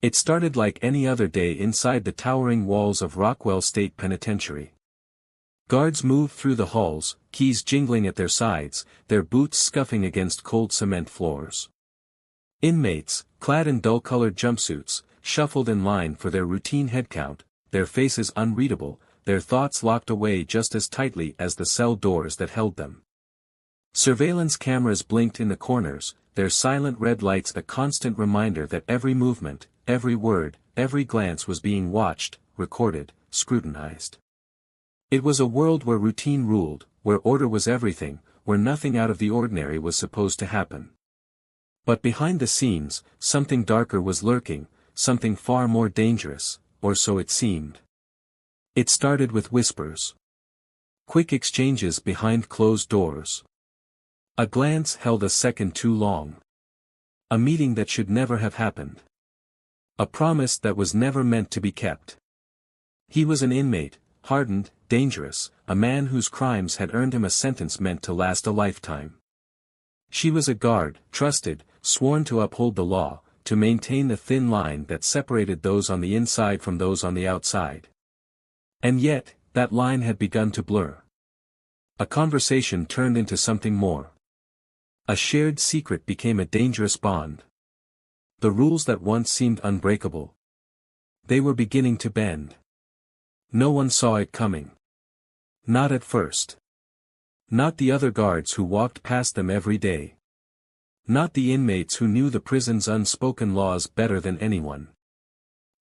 It started like any other day inside the towering walls of Rockwell State Penitentiary. Guards moved through the halls, keys jingling at their sides, their boots scuffing against cold cement floors. Inmates, clad in dull-colored jumpsuits, shuffled in line for their routine headcount, their faces unreadable, their thoughts locked away just as tightly as the cell doors that held them. Surveillance cameras blinked in the corners, their silent red lights a constant reminder that every movement, every word, every glance was being watched, recorded, scrutinized. It was a world where routine ruled, where order was everything, where nothing out of the ordinary was supposed to happen. But behind the scenes, something darker was lurking, something far more dangerous, or so it seemed. It started with whispers. Quick exchanges behind closed doors. A glance held a second too long. A meeting that should never have happened. A promise that was never meant to be kept. He was an inmate, hardened, dangerous, a man whose crimes had earned him a sentence meant to last a lifetime. She was a guard, trusted, sworn to uphold the law, to maintain the thin line that separated those on the inside from those on the outside. And yet, that line had begun to blur. A conversation turned into something more. A shared secret became a dangerous bond. The rules that once seemed unbreakable. They were beginning to bend. No one saw it coming. Not at first. Not the other guards who walked past them every day. Not the inmates who knew the prison's unspoken laws better than anyone.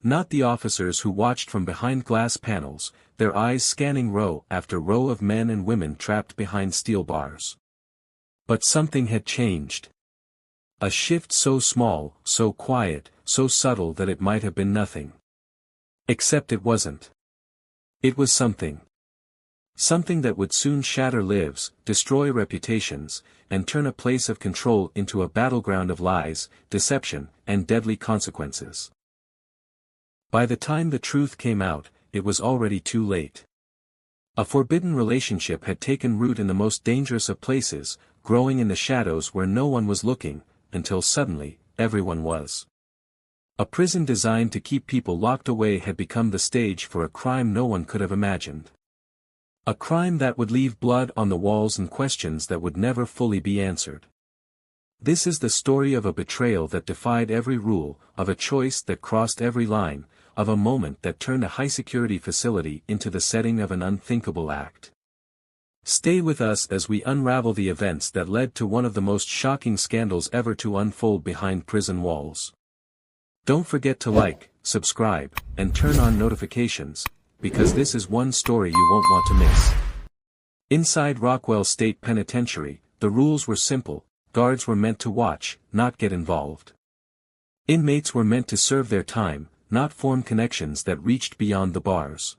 Not the officers who watched from behind glass panels, their eyes scanning row after row of men and women trapped behind steel bars. But something had changed. A shift so small, so quiet, so subtle that it might have been nothing. Except it wasn't. It was something. Something that would soon shatter lives, destroy reputations, and turn a place of control into a battleground of lies, deception, and deadly consequences. By the time the truth came out, it was already too late. A forbidden relationship had taken root in the most dangerous of places, growing in the shadows where no one was looking, until suddenly, everyone was. A prison designed to keep people locked away had become the stage for a crime no one could have imagined. A crime that would leave blood on the walls and questions that would never fully be answered. This is the story of a betrayal that defied every rule, of a choice that crossed every line, of a moment that turned a high-security facility into the setting of an unthinkable act. Stay with us as we unravel the events that led to one of the most shocking scandals ever to unfold behind prison walls. Don't forget to like, subscribe, and turn on notifications, because this is one story you won't want to miss. Inside Rockwell State Penitentiary, the rules were simple: guards were meant to watch, not get involved. Inmates were meant to serve their time, not form connections that reached beyond the bars.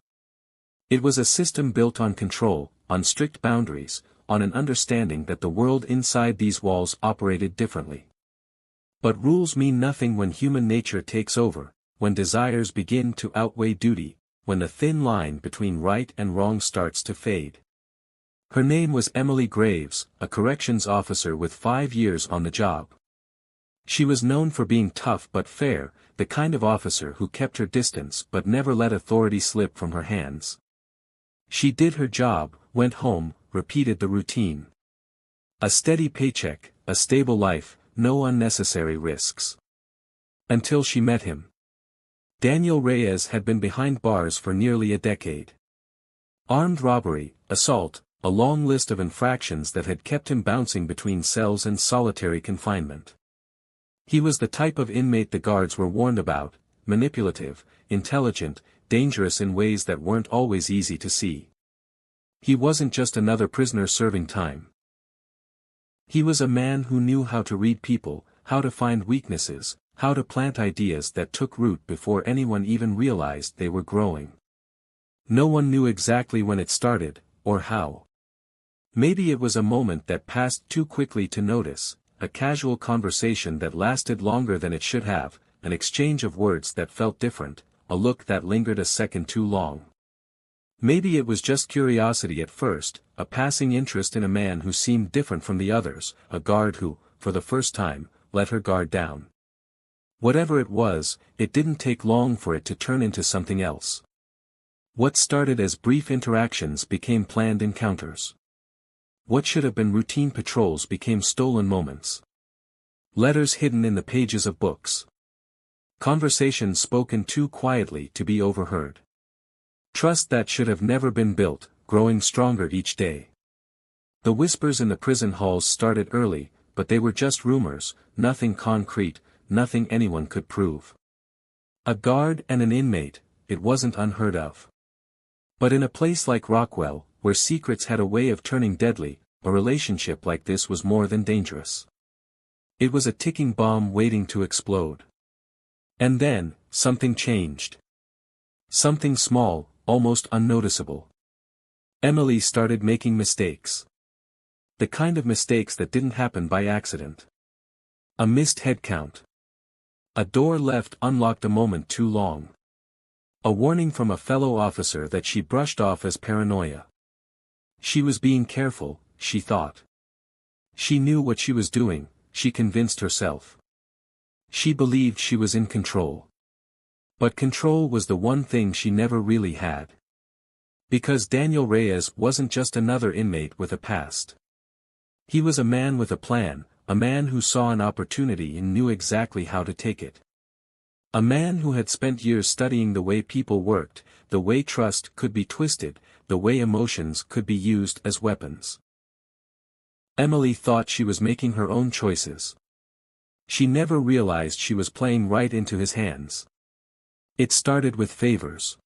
It was a system built on control, on strict boundaries, on an understanding that the world inside these walls operated differently. But rules mean nothing when human nature takes over, when desires begin to outweigh duty, when the thin line between right and wrong starts to fade. Her name was Emily Graves, a corrections officer with 5 years on the job. She was known for being tough but fair, the kind of officer who kept her distance but never let authority slip from her hands. She did her job, went home, repeated the routine. A steady paycheck, a stable life, no unnecessary risks. Until she met him. Daniel Reyes had been behind bars for nearly a decade. Armed robbery, assault, a long list of infractions that had kept him bouncing between cells and solitary confinement. He was the type of inmate the guards were warned about: manipulative, intelligent, dangerous in ways that weren't always easy to see. He wasn't just another prisoner serving time. He was a man who knew how to read people, how to find weaknesses, how to plant ideas that took root before anyone even realized they were growing. No one knew exactly when it started, or how. Maybe it was a moment that passed too quickly to notice, a casual conversation that lasted longer than it should have, an exchange of words that felt different, a look that lingered a second too long. Maybe it was just curiosity at first, a passing interest in a man who seemed different from the others, a guard who, for the first time, let her guard down. Whatever it was, it didn't take long for it to turn into something else. What started as brief interactions became planned encounters. What should have been routine patrols became stolen moments. Letters hidden in the pages of books. Conversations spoken too quietly to be overheard. Trust that should have never been built, growing stronger each day. The whispers in the prison halls started early, but they were just rumors, nothing concrete, nothing anyone could prove. A guard and an inmate, it wasn't unheard of. But in a place like Rockwell, where secrets had a way of turning deadly, a relationship like this was more than dangerous. It was a ticking bomb waiting to explode. And then, something changed. Something small, almost unnoticeable. Emily started making mistakes. The kind of mistakes that didn't happen by accident. A missed head count. A door left unlocked a moment too long. A warning from a fellow officer that she brushed off as paranoia. She was being careful, she thought. She knew what she was doing, she convinced herself. She believed she was in control. But control was the one thing she never really had. Because Daniel Reyes wasn't just another inmate with a past. He was a man with a plan, a man who saw an opportunity and knew exactly how to take it. A man who had spent years studying the way people worked, the way trust could be twisted, the way emotions could be used as weapons. Emily thought she was making her own choices. She never realized she was playing right into his hands. It started with favors.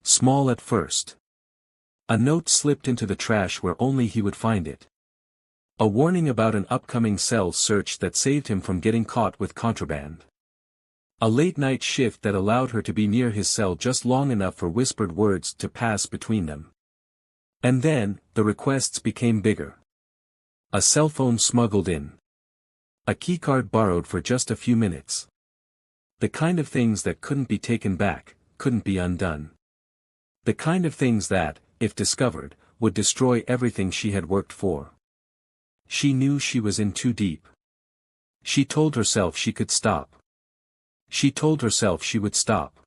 Small at first. A note slipped into the trash where only he would find it. A warning about an upcoming cell search that saved him from getting caught with contraband. A late-night shift that allowed her to be near his cell just long enough for whispered words to pass between them. And then, the requests became bigger. A cell phone smuggled in. A keycard borrowed for just a few minutes. The kind of things that couldn't be taken back, couldn't be undone. The kind of things that, if discovered, would destroy everything she had worked for. She knew she was in too deep. She told herself she could stop. She told herself she would stop.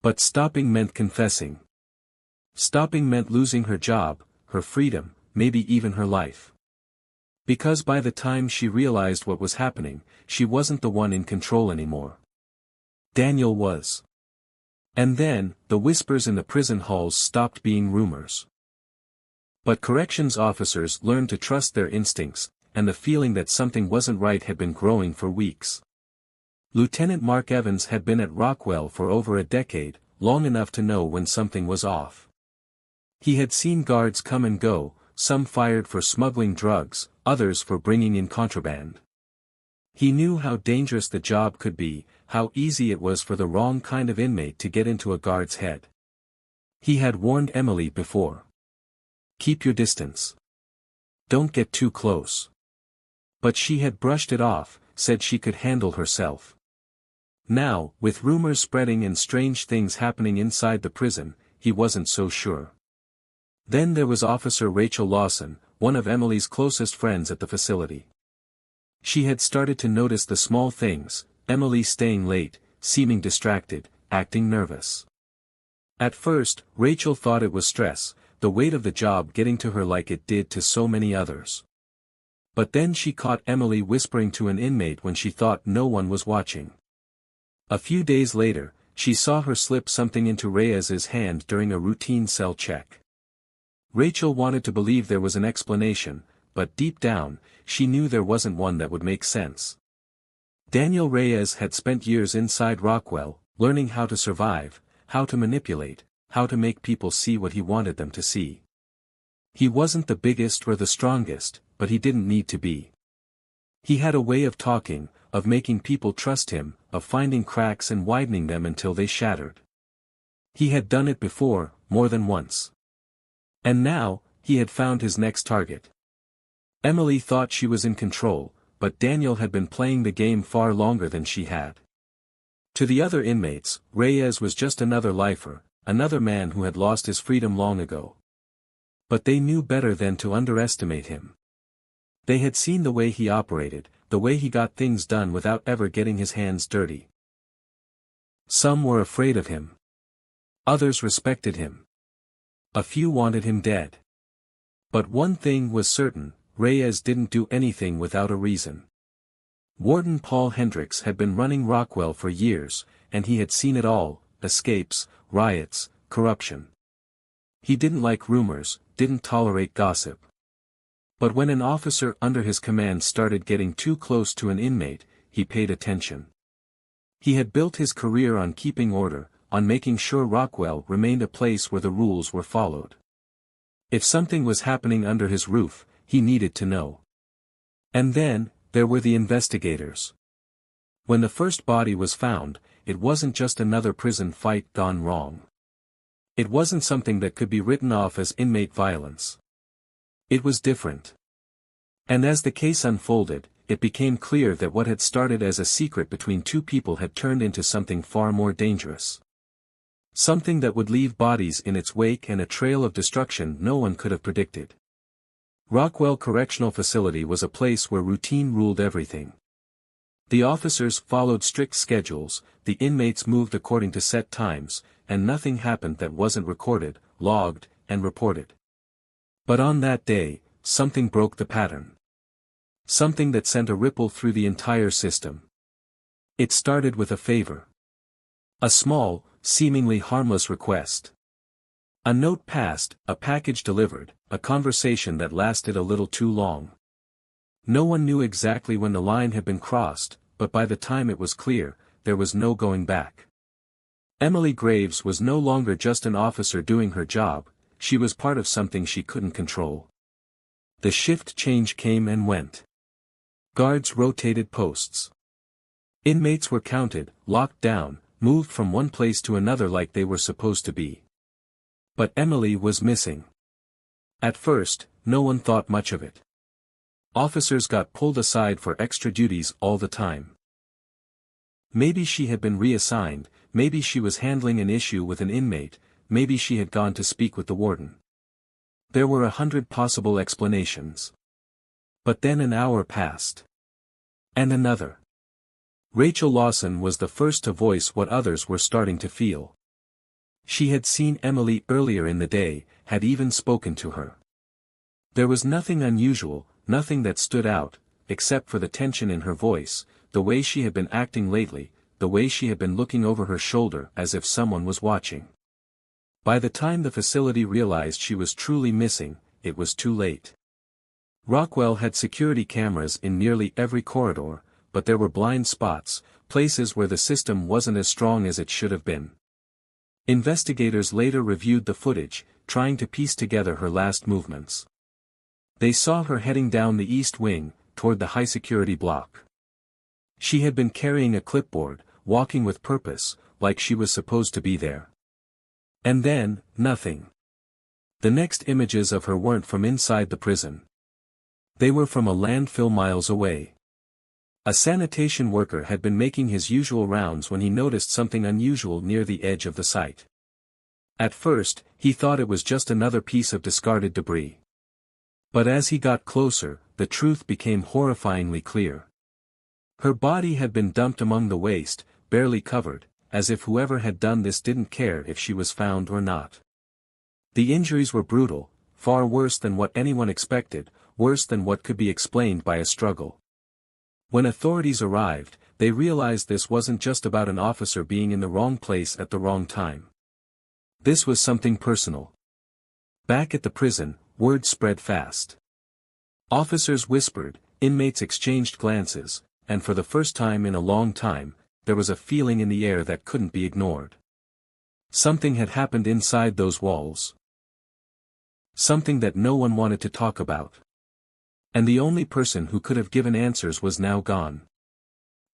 But stopping meant confessing. Stopping meant losing her job, her freedom, maybe even her life. Because by the time she realized what was happening, she wasn't the one in control anymore. Daniel was. And then, the whispers in the prison halls stopped being rumors. But corrections officers learned to trust their instincts, and the feeling that something wasn't right had been growing for weeks. Lieutenant Mark Evans had been at Rockwell for over a decade, long enough to know when something was off. He had seen guards come and go, some fired for smuggling drugs, others for bringing in contraband. He knew how dangerous the job could be, how easy it was for the wrong kind of inmate to get into a guard's head. He had warned Emily before. Keep your distance. Don't get too close. But she had brushed it off, said she could handle herself. Now, with rumors spreading and strange things happening inside the prison, he wasn't so sure. Then there was Officer Rachel Lawson, one of Emily's closest friends at the facility. She had started to notice the small things, Emily staying late, seeming distracted, acting nervous. At first, Rachel thought it was stress, the weight of the job getting to her like it did to so many others. But then she caught Emily whispering to an inmate when she thought no one was watching. A few days later, she saw her slip something into Reyes's hand during a routine cell check. Rachel wanted to believe there was an explanation, but deep down, she knew there wasn't one that would make sense. Daniel Reyes had spent years inside Rockwell, learning how to survive, how to manipulate, how to make people see what he wanted them to see. He wasn't the biggest or the strongest, but he didn't need to be. He had a way of talking, of making people trust him, of finding cracks and widening them until they shattered. He had done it before, more than once. And now, he had found his next target. Emily thought she was in control, but Daniel had been playing the game far longer than she had. To the other inmates, Reyes was just another lifer, another man who had lost his freedom long ago. But they knew better than to underestimate him. They had seen the way he operated, the way he got things done without ever getting his hands dirty. Some were afraid of him. Others respected him. A few wanted him dead. But one thing was certain, Reyes didn't do anything without a reason. Warden Paul Hendricks had been running Rockwell for years, and he had seen it all: escapes, riots, corruption. He didn't like rumors, didn't tolerate gossip. But when an officer under his command started getting too close to an inmate, he paid attention. He had built his career on keeping order, on making sure Rockwell remained a place where the rules were followed. If something was happening under his roof, he needed to know. And then, there were the investigators. When the first body was found, it wasn't just another prison fight gone wrong. It wasn't something that could be written off as inmate violence. It was different. And as the case unfolded, it became clear that what had started as a secret between two people had turned into something far more dangerous. Something that would leave bodies in its wake and a trail of destruction no one could have predicted. Rockwell Correctional Facility was a place where routine ruled everything. The officers followed strict schedules, the inmates moved according to set times, and nothing happened that wasn't recorded, logged, and reported. But on that day, something broke the pattern. Something that sent a ripple through the entire system. It started with a favor. A small, seemingly harmless request. A note passed, a package delivered, a conversation that lasted a little too long. No one knew exactly when the line had been crossed, but by the time it was clear, there was no going back. Emily Graves was no longer just an officer doing her job, she was part of something she couldn't control. The shift change came and went. Guards rotated posts. Inmates were counted, locked down, moved from one place to another like they were supposed to be. But Emily was missing. At first, no one thought much of it. Officers got pulled aside for extra duties all the time. Maybe she had been reassigned, maybe she was handling an issue with an inmate, maybe she had gone to speak with the warden. There were 100 possible explanations. But then an hour passed. And another. Rachel Lawson was the first to voice what others were starting to feel. She had seen Emily earlier in the day, had even spoken to her. There was nothing unusual, nothing that stood out, except for the tension in her voice, the way she had been acting lately, the way she had been looking over her shoulder as if someone was watching. By the time the facility realized she was truly missing, it was too late. Rockwell had security cameras in nearly every corridor, but there were blind spots, places where the system wasn't as strong as it should have been. Investigators later reviewed the footage, trying to piece together her last movements. They saw her heading down the east wing, toward the high-security block. She had been carrying a clipboard, walking with purpose, like she was supposed to be there. And then, nothing. The next images of her weren't from inside the prison. They were from a landfill miles away. A sanitation worker had been making his usual rounds when he noticed something unusual near the edge of the site. At first, he thought it was just another piece of discarded debris. But as he got closer, the truth became horrifyingly clear. Her body had been dumped among the waste, barely covered, as if whoever had done this didn't care if she was found or not. The injuries were brutal, far worse than what anyone expected, worse than what could be explained by a struggle. When authorities arrived, they realized this wasn't just about an officer being in the wrong place at the wrong time. This was something personal. Back at the prison, word spread fast. Officers whispered, inmates exchanged glances, and for the first time in a long time, there was a feeling in the air that couldn't be ignored. Something had happened inside those walls. Something that no one wanted to talk about. And the only person who could have given answers was now gone.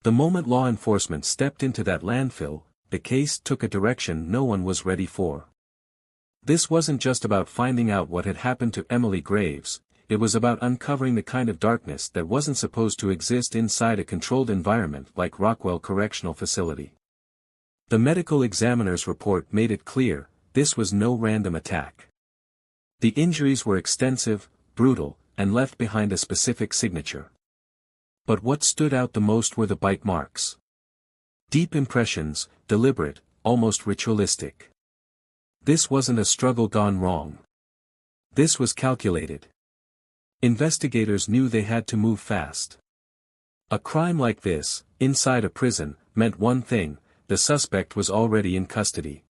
The moment law enforcement stepped into that landfill, the case took a direction no one was ready for. This wasn't just about finding out what had happened to Emily Graves, it was about uncovering the kind of darkness that wasn't supposed to exist inside a controlled environment like Rockwell Correctional Facility. The medical examiner's report made it clear, this was no random attack. The injuries were extensive, brutal, and left behind a specific signature. But what stood out the most were the bite marks. Deep impressions, deliberate, almost ritualistic. This wasn't a struggle gone wrong. This was calculated. Investigators knew they had to move fast. A crime like this, inside a prison, meant one thing: the suspect was already in custody.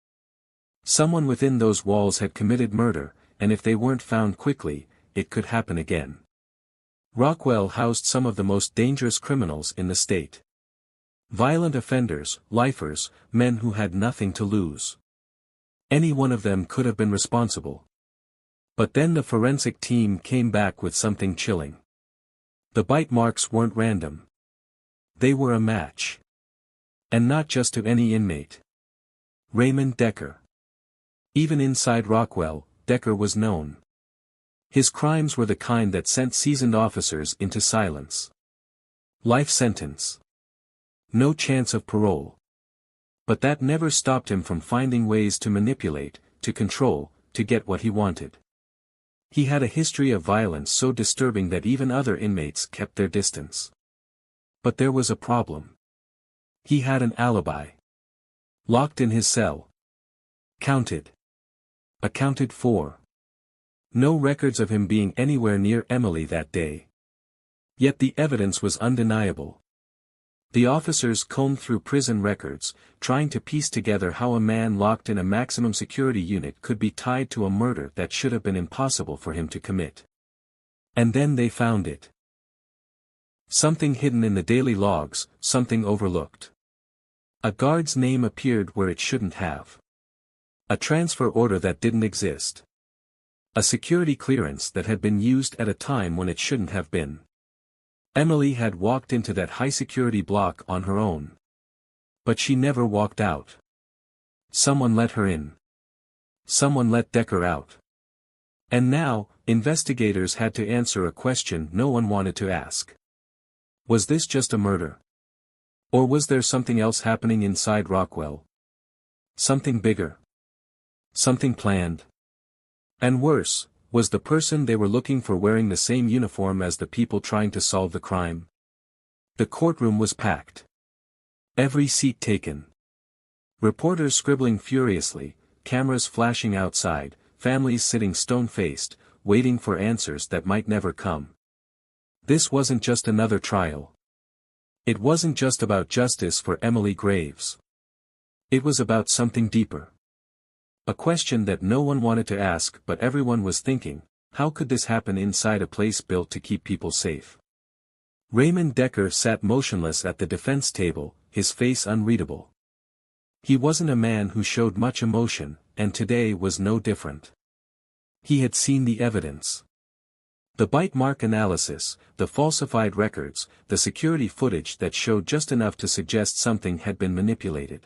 Someone within those walls had committed murder, and if they weren't found quickly, it could happen again. Rockwell housed some of the most dangerous criminals in the state. Violent offenders, lifers, men who had nothing to lose. Any one of them could have been responsible. But then the forensic team came back with something chilling. The bite marks weren't random. They were a match. And not just to any inmate. Raymond Decker. Even inside Rockwell, Decker was known. His crimes were the kind that sent seasoned officers into silence. Life sentence. No chance of parole. But that never stopped him from finding ways to manipulate, to control, to get what he wanted. He had a history of violence so disturbing that even other inmates kept their distance. But there was a problem. He had an alibi. Locked in his cell. Counted. Accounted for. No records of him being anywhere near Emily that day. Yet the evidence was undeniable. The officers combed through prison records, trying to piece together how a man locked in a maximum security unit could be tied to a murder that should have been impossible for him to commit. And then they found it. Something hidden in the daily logs, something overlooked. A guard's name appeared where it shouldn't have. A transfer order that didn't exist. A security clearance that had been used at a time when it shouldn't have been. Emily had walked into that high-security block on her own. But she never walked out. Someone let her in. Someone let Decker out. And now, investigators had to answer a question no one wanted to ask. Was this just a murder? Or was there something else happening inside Rockwell? Something bigger? Something planned? And worse, was the person they were looking for wearing the same uniform as the people trying to solve the crime? The courtroom was packed. Every seat taken. Reporters scribbling furiously, cameras flashing outside, families sitting stone-faced, waiting for answers that might never come. This wasn't just another trial. It wasn't just about justice for Emily Graves. It was about something deeper. A question that no one wanted to ask but everyone was thinking: how could this happen inside a place built to keep people safe? Raymond Decker sat motionless at the defense table, his face unreadable. He wasn't a man who showed much emotion, and today was no different. He had seen the evidence. The bite mark analysis, the falsified records, the security footage that showed just enough to suggest something had been manipulated.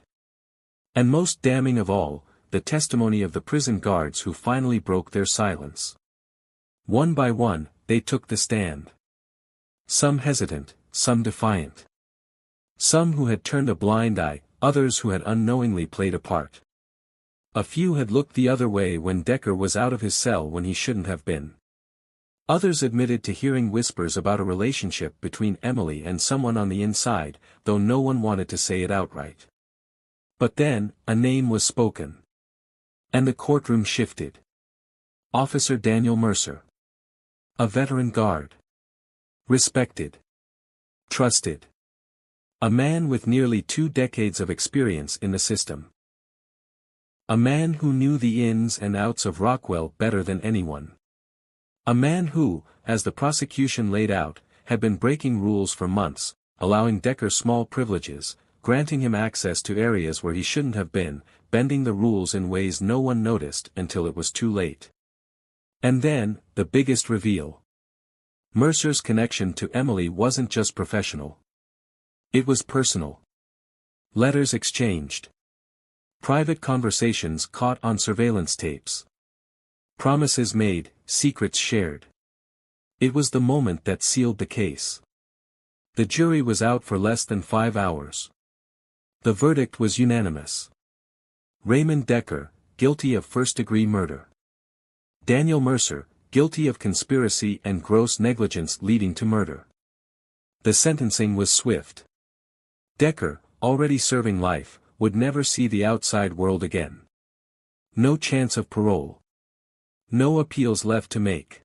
And most damning of all, the testimony of the prison guards who finally broke their silence. One by one, they took the stand. Some hesitant, some defiant. Some who had turned a blind eye, others who had unknowingly played a part. A few had looked the other way when Decker was out of his cell when he shouldn't have been. Others admitted to hearing whispers about a relationship between Emily and someone on the inside, though no one wanted to say it outright. But then, a name was spoken. And the courtroom shifted. Officer Daniel Mercer. A veteran guard. Respected. Trusted. A man with nearly 2 decades of experience in the system. A man who knew the ins and outs of Rockwell better than anyone. A man who, as the prosecution laid out, had been breaking rules for months, allowing Decker small privileges, granting him access to areas where he shouldn't have been, bending the rules in ways no one noticed until it was too late. And then, the biggest reveal. Mercer's connection to Emily wasn't just professional. It was personal. Letters exchanged. Private conversations caught on surveillance tapes. Promises made, secrets shared. It was the moment that sealed the case. The jury was out for less than 5 hours. The verdict was unanimous. Raymond Decker, guilty of first-degree murder. Daniel Mercer, guilty of conspiracy and gross negligence leading to murder. The sentencing was swift. Decker, already serving life, would never see the outside world again. No chance of parole. No appeals left to make.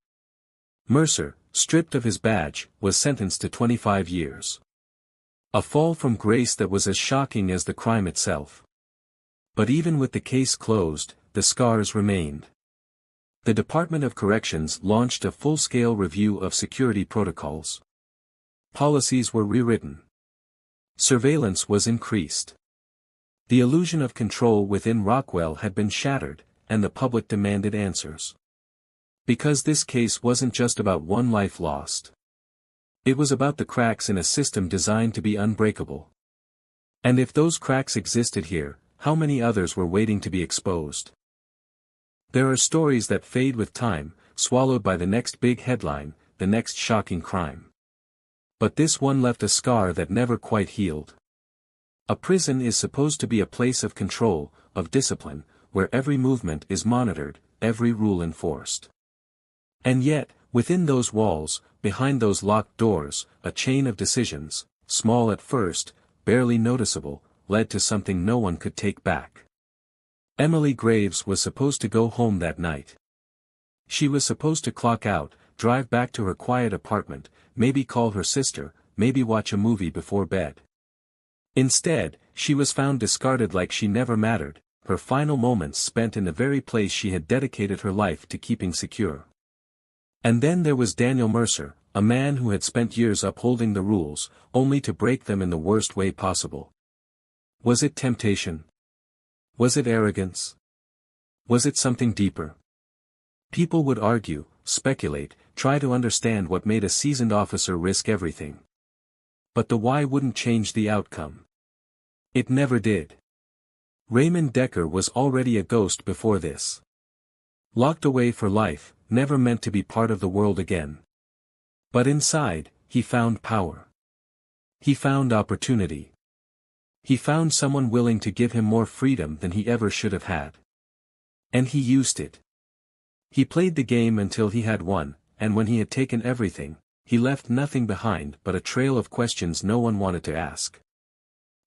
Mercer, stripped of his badge, was sentenced to 25 years. A fall from grace that was as shocking as the crime itself. But even with the case closed, the scars remained. The Department of Corrections launched a full-scale review of security protocols. Policies were rewritten. Surveillance was increased. The illusion of control within Rockwell had been shattered, and the public demanded answers. Because this case wasn't just about one life lost. It was about the cracks in a system designed to be unbreakable. And if those cracks existed here, how many others were waiting to be exposed? There are stories that fade with time, swallowed by the next big headline, the next shocking crime. But this one left a scar that never quite healed. A prison is supposed to be a place of control, of discipline, where every movement is monitored, every rule enforced. And yet, within those walls, behind those locked doors, a chain of decisions, small at first, barely noticeable, led to something no one could take back. Emily Graves was supposed to go home that night. She was supposed to clock out, drive back to her quiet apartment, maybe call her sister, maybe watch a movie before bed. Instead, she was found discarded like she never mattered, her final moments spent in the very place she had dedicated her life to keeping secure. And then there was Daniel Mercer, a man who had spent years upholding the rules, only to break them in the worst way possible. Was it temptation? Was it arrogance? Was it something deeper? People would argue, speculate, try to understand what made a seasoned officer risk everything. But the why wouldn't change the outcome. It never did. Raymond Decker was already a ghost before this. Locked away for life, never meant to be part of the world again. But inside, he found power. He found opportunity. He found someone willing to give him more freedom than he ever should have had. And he used it. He played the game until he had won, and when he had taken everything, he left nothing behind but a trail of questions no one wanted to ask.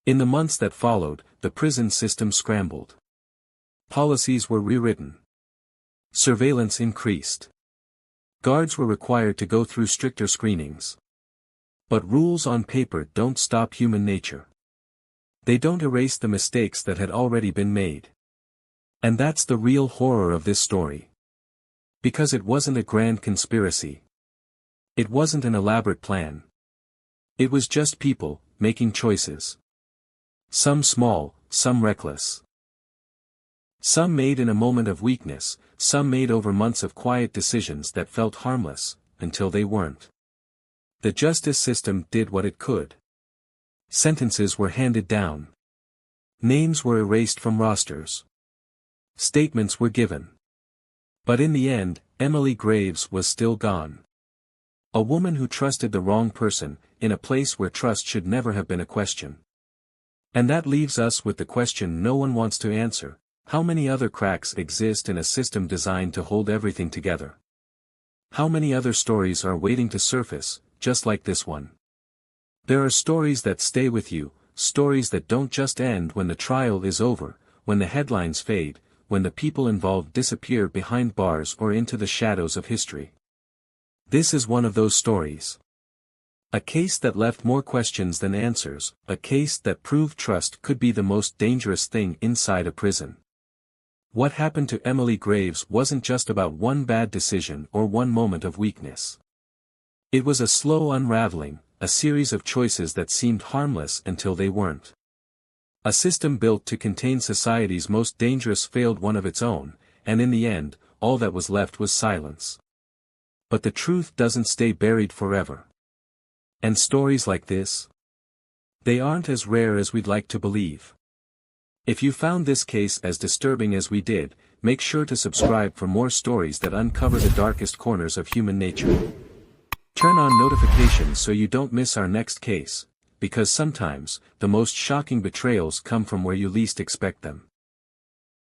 In the months that followed, the prison system scrambled. Policies were rewritten. Surveillance increased. Guards were required to go through stricter screenings. But rules on paper don't stop human nature. They don't erase the mistakes that had already been made. And that's the real horror of this story. Because it wasn't a grand conspiracy. It wasn't an elaborate plan. It was just people, making choices. Some small, some reckless. Some made in a moment of weakness, some made over months of quiet decisions that felt harmless, until they weren't. The justice system did what it could. Sentences were handed down. Names were erased from rosters. Statements were given. But in the end, Emily Graves was still gone. A woman who trusted the wrong person, in a place where trust should never have been a question. And that leaves us with the question no one wants to answer: how many other cracks exist in a system designed to hold everything together? How many other stories are waiting to surface, just like this one? There are stories that stay with you, stories that don't just end when the trial is over, when the headlines fade, when the people involved disappear behind bars or into the shadows of history. This is one of those stories. A case that left more questions than answers, a case that proved trust could be the most dangerous thing inside a prison. What happened to Emily Graves wasn't just about one bad decision or one moment of weakness. It was a slow unraveling, a series of choices that seemed harmless until they weren't. A system built to contain society's most dangerous failed one of its own, and in the end, all that was left was silence. But the truth doesn't stay buried forever. And stories like this? They aren't as rare as we'd like to believe. If you found this case as disturbing as we did, make sure to subscribe for more stories that uncover the darkest corners of human nature. Turn on notifications so you don't miss our next case, because sometimes, the most shocking betrayals come from where you least expect them.